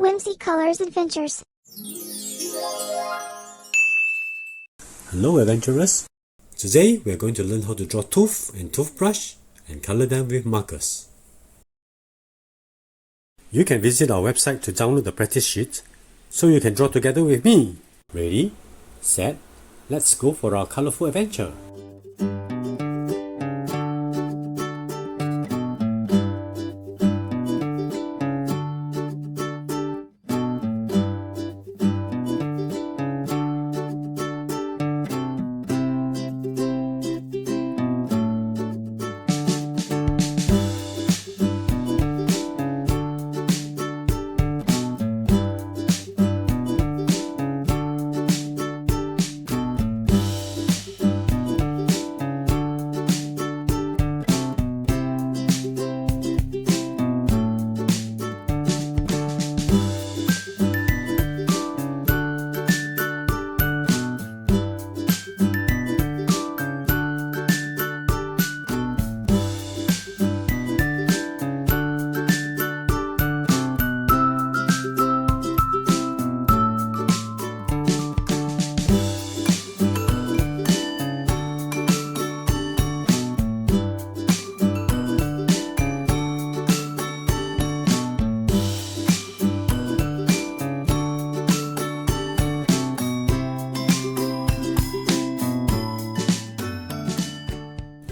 Whimsy Colors Adventures. Hello adventurers! Today we are going to learn how to draw tooth and toothbrush and color them with markers. You can visit our website to download the practice sheet so you can draw together with me. Ready, set, let's go for our colorful adventure.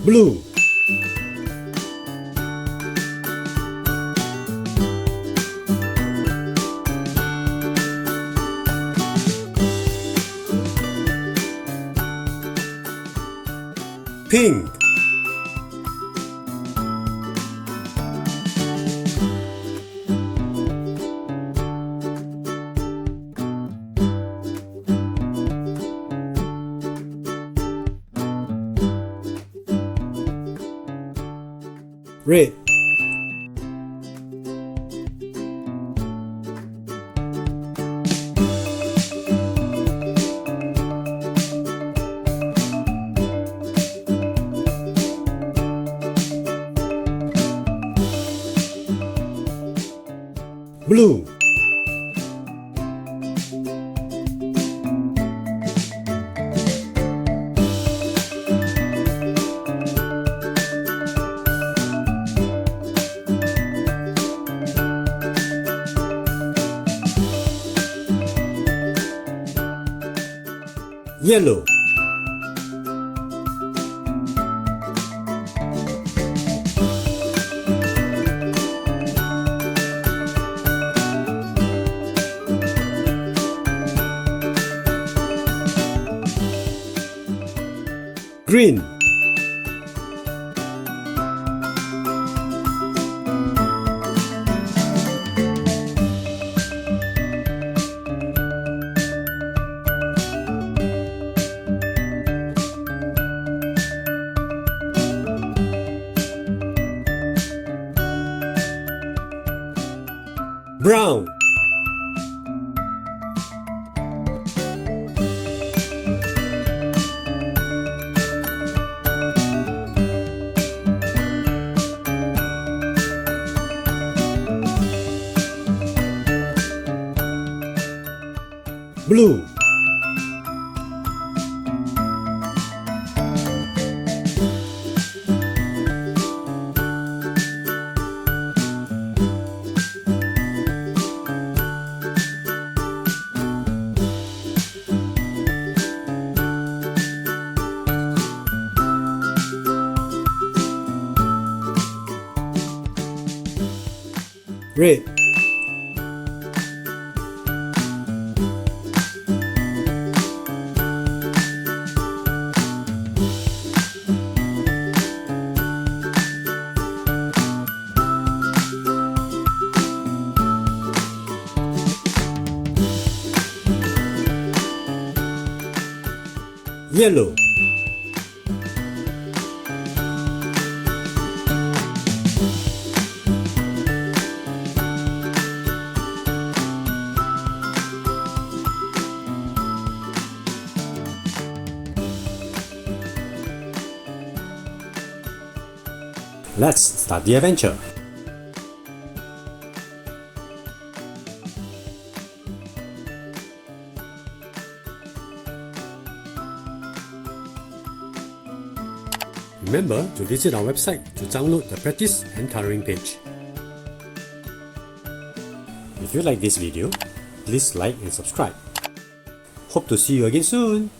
Blue, pink, red, blue, yellow, green, brown, blue, red, yellow, Let's start the adventure. Remember to visit our website to download the practice and coloring page. If you like this video, please like and subscribe. Hope to see you again soon.